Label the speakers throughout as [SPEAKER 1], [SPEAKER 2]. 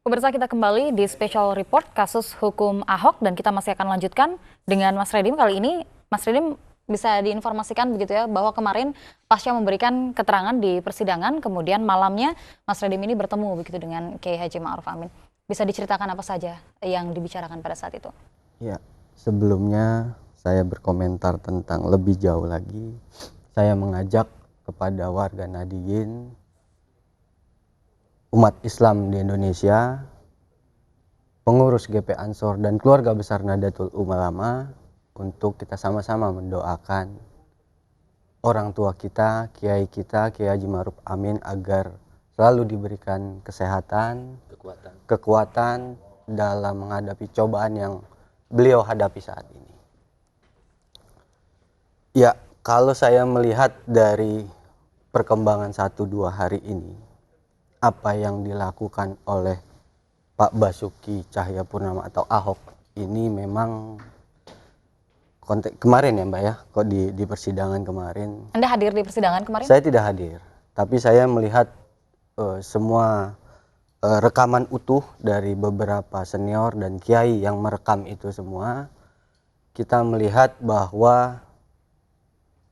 [SPEAKER 1] Pemirsa, kita kembali di special report kasus hukum Ahok dan kita masih akan lanjutkan dengan Mas Redim. Kali ini Mas Redim bisa diinformasikan begitu ya bahwa kemarin pasca memberikan keterangan di persidangan, kemudian malamnya Mas Redim ini bertemu begitu dengan Kiai Haji Ma'ruf Amin. Bisa diceritakan apa saja yang dibicarakan pada saat itu?
[SPEAKER 2] Ya, sebelumnya saya berkomentar tentang lebih jauh lagi. Saya mengajak kepada warga Nahdiyin, umat Islam di Indonesia, pengurus GP Ansor dan keluarga besar Nahdlatul Ulama untuk kita sama-sama mendoakan orang tua kita, Kiai Haji Ma'ruf Amin agar selalu diberikan kesehatan, kekuatan dalam menghadapi cobaan yang beliau hadapi saat ini. Ya, kalau saya melihat dari perkembangan 1-2 hari ini, apa yang dilakukan oleh Pak Basuki Cahayapurnama atau Ahok ini memang konteks kemarin ya Mbak ya, kok di persidangan kemarin.
[SPEAKER 1] Anda hadir di persidangan kemarin?
[SPEAKER 2] Saya tidak hadir, tapi saya melihat semua rekaman utuh dari beberapa senior dan kiai yang merekam itu semua. Kita melihat bahwa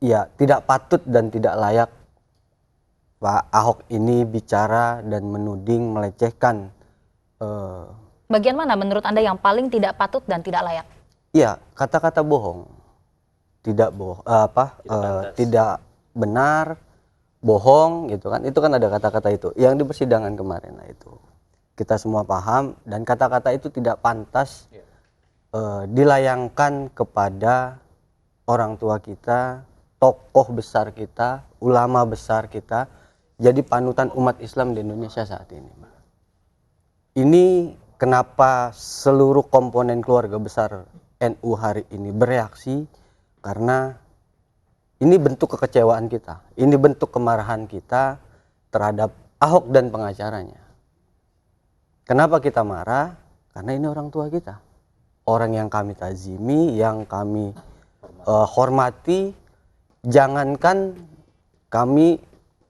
[SPEAKER 2] ya tidak patut dan tidak layak Pak Ahok ini bicara dan menuding, melecehkan.
[SPEAKER 1] Bagian mana menurut Anda yang paling tidak patut dan tidak layak?
[SPEAKER 2] Iya, kata-kata bohong, tidak tidak benar, bohong gitu kan. Itu kan ada kata-kata itu yang di persidangan kemarin. Nah itu kita semua paham dan kata-kata itu tidak pantas dilayangkan kepada orang tua kita, tokoh besar kita, ulama besar kita, jadi panutan umat Islam di Indonesia saat ini. Ini kenapa seluruh komponen keluarga besar NU hari ini bereaksi, karena ini bentuk kekecewaan kita, ini bentuk kemarahan kita terhadap Ahok dan pengacaranya. Kenapa kita marah? Karena ini orang tua kita, orang yang kami tazimi, yang kami hormati. Jangankan kami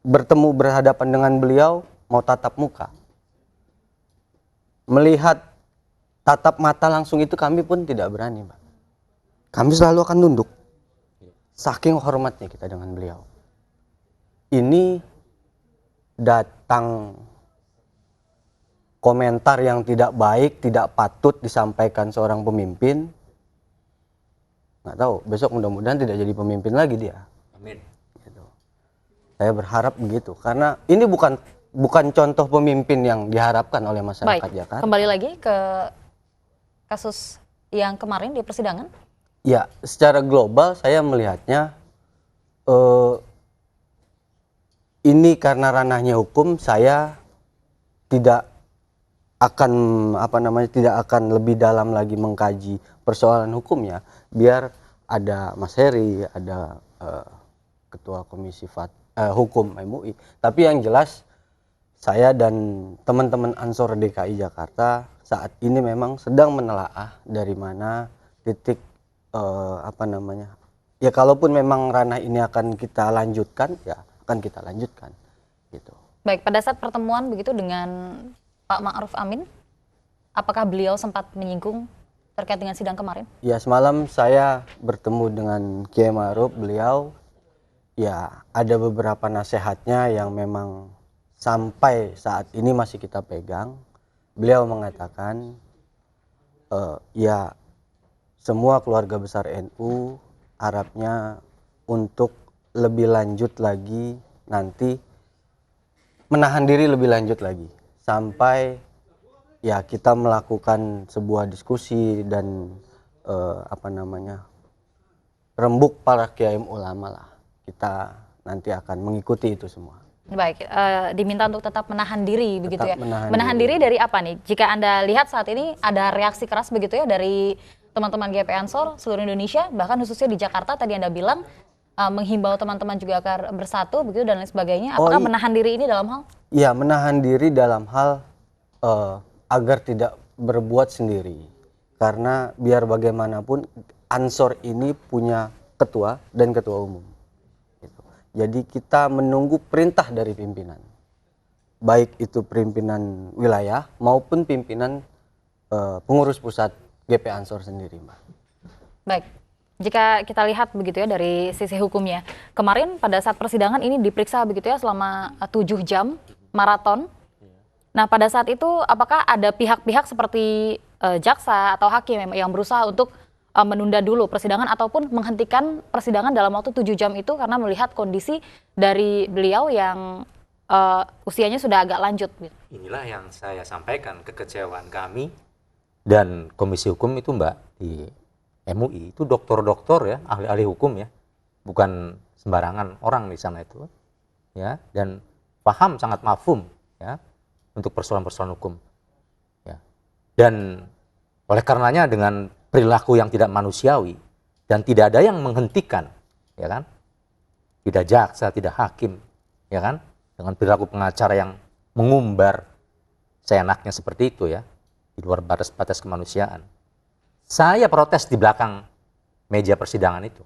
[SPEAKER 2] bertemu berhadapan dengan beliau mau tatap muka, melihat tatap mata langsung itu kami pun tidak berani, Pak. Kami selalu akan tunduk, saking hormatnya kita dengan beliau. Ini datang komentar yang tidak baik, tidak patut disampaikan seorang pemimpin. Nggak tahu, besok mudah-mudahan tidak jadi pemimpin lagi dia. Amin. Gitu. Saya berharap begitu, karena ini bukan contoh pemimpin yang diharapkan oleh masyarakat Jakarta.
[SPEAKER 1] Kembali lagi ke kasus yang kemarin di persidangan.
[SPEAKER 2] Ya, secara global saya melihatnya ini karena ranahnya hukum, saya tidak akan tidak akan lebih dalam lagi mengkaji persoalan hukumnya. Biar ada Mas Heri, ada Ketua Komisi Hukum MUI. Tapi yang jelas saya dan teman-teman Ansor DKI Jakarta saat ini memang sedang menelaah dari mana titik ya kalaupun memang ranah ini akan kita lanjutkan, ya akan kita lanjutkan gitu.
[SPEAKER 1] Baik, pada saat pertemuan begitu dengan Pak Ma'ruf Amin, apakah beliau sempat menyinggung terkait dengan sidang kemarin?
[SPEAKER 2] Ya, semalam saya bertemu dengan Kiai Ma'ruf, beliau ya ada beberapa nasihatnya yang memang sampai saat ini masih kita pegang. Beliau mengatakan ya semua keluarga besar NU harapnya untuk lebih lanjut lagi, nanti menahan diri lebih lanjut lagi sampai ya kita melakukan sebuah diskusi dan rembuk para kiai ulama lah. Kita nanti akan mengikuti itu semua.
[SPEAKER 1] Baik, diminta untuk tetap menahan diri begitu ya.
[SPEAKER 2] Menahan
[SPEAKER 1] diri dari apa nih? Jika Anda lihat saat ini ada reaksi keras begitu ya dari teman-teman GP Ansor seluruh Indonesia, bahkan khususnya di Jakarta tadi Anda bilang menghimbau teman-teman juga agar bersatu begitu dan lain sebagainya. Apakah menahan diri ini dalam hal?
[SPEAKER 2] Iya, menahan diri dalam hal agar tidak berbuat sendiri. Karena biar bagaimanapun Ansor ini punya ketua dan ketua umum. Gitu. Jadi kita menunggu perintah dari pimpinan. baik itu pimpinan wilayah maupun pimpinan pengurus pusat GP Ansor sendiri, Mbak.
[SPEAKER 1] Baik, jika kita lihat begitu ya dari sisi hukumnya, kemarin pada saat persidangan ini diperiksa begitu ya selama 7 jam maraton. Nah pada saat itu apakah ada pihak-pihak seperti jaksa atau hakim yang berusaha untuk menunda dulu persidangan ataupun menghentikan persidangan dalam waktu 7 jam itu karena melihat kondisi dari beliau yang usianya sudah agak lanjut?
[SPEAKER 3] Inilah yang saya sampaikan, kekecewaan kami dan Komisi Hukum itu, Mbak, di MUI itu dokter-dokter ya, ahli-ahli hukum ya, bukan sembarangan orang di sana itu ya, dan paham sangat mafhum ya untuk persoalan-persoalan hukum ya. Dan oleh karenanya dengan perilaku yang tidak manusiawi dan tidak ada yang menghentikan, ya kan, tidak jaksa, tidak hakim, ya kan, dengan perilaku pengacara yang mengumbar seenaknya seperti itu ya, di luar batas-batas kemanusiaan. Saya protes di belakang meja persidangan itu,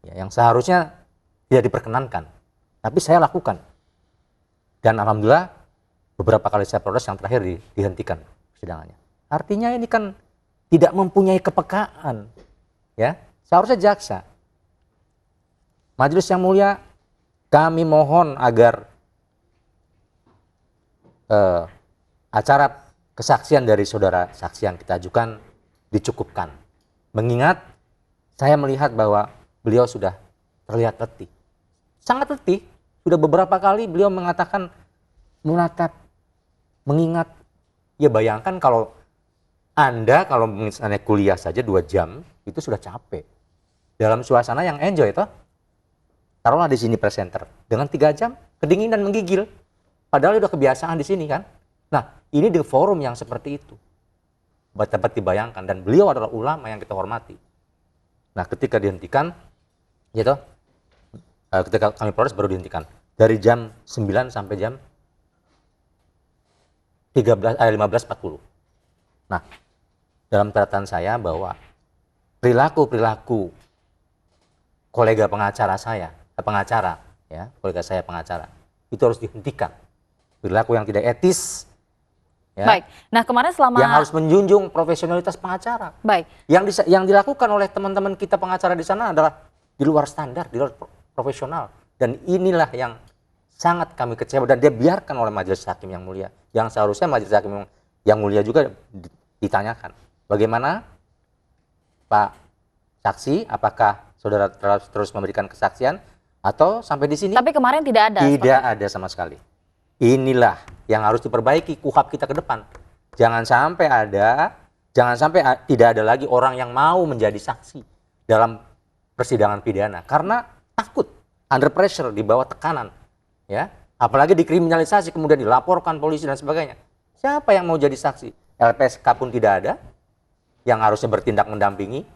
[SPEAKER 3] ya, yang seharusnya tidak diperkenankan, tapi saya lakukan. Dan alhamdulillah beberapa kali saya protes, yang terakhir dihentikan persidangannya. Artinya ini kan tidak mempunyai kepekaan, ya, seharusnya jaksa. Majelis yang mulia, kami mohon agar acara kesaksian dari saudara saksi yang kita ajukan dicukupkan. Mengingat saya melihat bahwa beliau sudah terlihat letih. Sangat letih. Sudah beberapa kali beliau mengatakan menatap, mengingat. Ya bayangkan kalau Anda kalau misalnya kuliah saja 2 jam itu sudah capek. Dalam suasana yang enjoy toh. Taruhlah di sini presenter dengan 3 jam kedinginan menggigil. Padahal udah kebiasaan di sini kan. Nah, ini di forum yang seperti itu. Dapat dibayangkan, dan beliau adalah ulama yang kita hormati. Nah, ketika dihentikan, gitu, ketika kami protes baru dihentikan. Dari jam 9 sampai jam 15.40. Nah, dalam catatan saya bahwa perilaku kolega pengacara saya, kolega saya pengacara, itu harus dihentikan. Perilaku yang tidak etis, ya,
[SPEAKER 1] Baik. Nah kemarin selama
[SPEAKER 3] yang harus menjunjung profesionalitas pengacara.
[SPEAKER 1] Baik.
[SPEAKER 3] Yang dilakukan oleh teman-teman kita pengacara di sana adalah di luar standar, di luar profesional. Dan inilah yang sangat kami kecewa dan dia biarkan oleh majelis hakim yang mulia. Yang seharusnya majelis hakim yang mulia juga ditanyakan. Bagaimana Pak saksi, apakah saudara terus memberikan kesaksian atau sampai di sini?
[SPEAKER 1] Tapi kemarin tidak ada.
[SPEAKER 3] Tidak ada sama sekali. Inilah yang harus diperbaiki kuhab kita ke depan. Jangan sampai tidak ada lagi orang yang mau menjadi saksi dalam persidangan pidana karena takut, under pressure, di bawah tekanan, ya. Apalagi dikriminalisasi kemudian dilaporkan polisi dan sebagainya. Siapa yang mau jadi saksi? LPSK pun tidak ada yang harusnya bertindak mendampingi.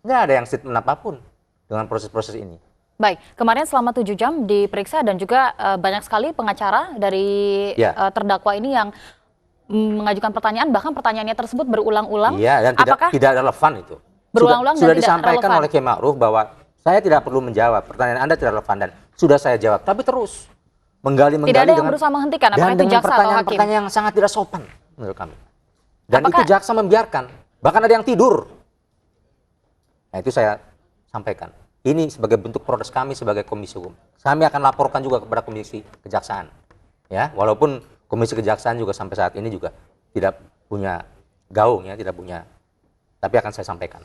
[SPEAKER 3] Nggak ada yang statement apapun dengan proses-proses ini.
[SPEAKER 1] Baik, kemarin selama 7 jam diperiksa dan juga banyak sekali pengacara dari terdakwa ini yang mengajukan pertanyaan, bahkan pertanyaannya tersebut berulang-ulang.
[SPEAKER 3] Iya, dan tidak relevan itu.
[SPEAKER 1] Berulang-ulang
[SPEAKER 3] sudah
[SPEAKER 1] dan tidak
[SPEAKER 3] disampaikan
[SPEAKER 1] relevan
[SPEAKER 3] oleh Kiai Ma'ruf bahwa saya tidak perlu menjawab, pertanyaan Anda tidak relevan, dan sudah saya jawab. Tapi terus menggali
[SPEAKER 1] tidak ada yang berusaha menghentikan, apakah itu jaksa atau hakim?
[SPEAKER 3] Pertanyaan yang sangat tidak sopan menurut kami. Dan itu jaksa membiarkan, bahkan ada yang tidur. Nah itu saya sampaikan. Ini sebagai bentuk protes kami sebagai Komisi Hukum. Kami akan laporkan juga kepada Komisi Kejaksaan. Ya, walaupun Komisi Kejaksaan juga sampai saat ini juga tidak punya gaung, ya, tidak punya. Tapi akan saya sampaikan.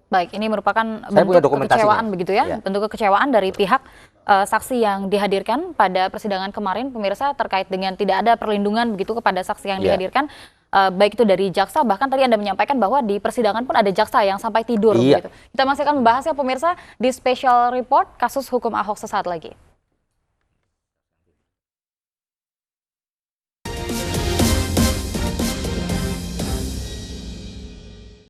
[SPEAKER 1] Baik, ini merupakan bentuk kekecewaan begitu ya, bentuk kekecewaan dari pihak saksi yang dihadirkan pada persidangan kemarin, pemirsa, terkait dengan tidak ada perlindungan begitu kepada saksi yang dihadirkan. Baik itu dari jaksa, bahkan tadi Anda menyampaikan bahwa di persidangan pun ada jaksa yang sampai tidur. Begitu. Kita masih akan membahasnya pemirsa di Special Report kasus hukum Ahok sesaat lagi.